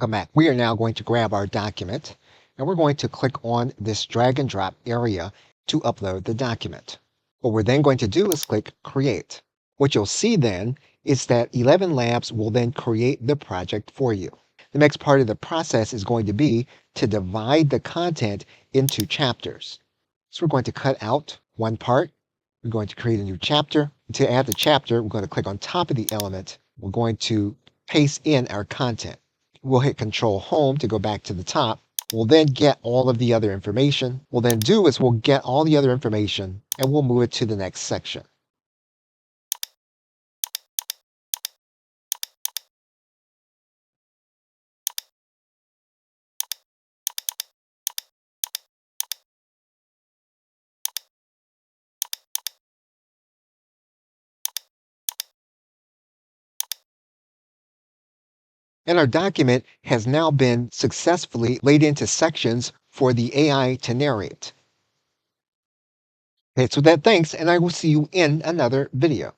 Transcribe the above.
Welcome back. We are now going to grab our document and we're going to click on this drag and drop area to upload the document. What we're then going to do is click Create. What you'll see then is that 11 Labs will then create the project for you. The next part of the process is going to be to divide the content into chapters. So we're going to cut out one part. We're going to create a new chapter. To add the chapter, we're going to click on top of the element. We're going to paste in our content. We'll hit Control Home to go back to the top. We'll then get all of the other information. We'll then do is we'll get all the other information and we'll move it to the next section. And our document has now been successfully laid into sections for the AI to narrate. Okay, so thanks, and I will see you in another video.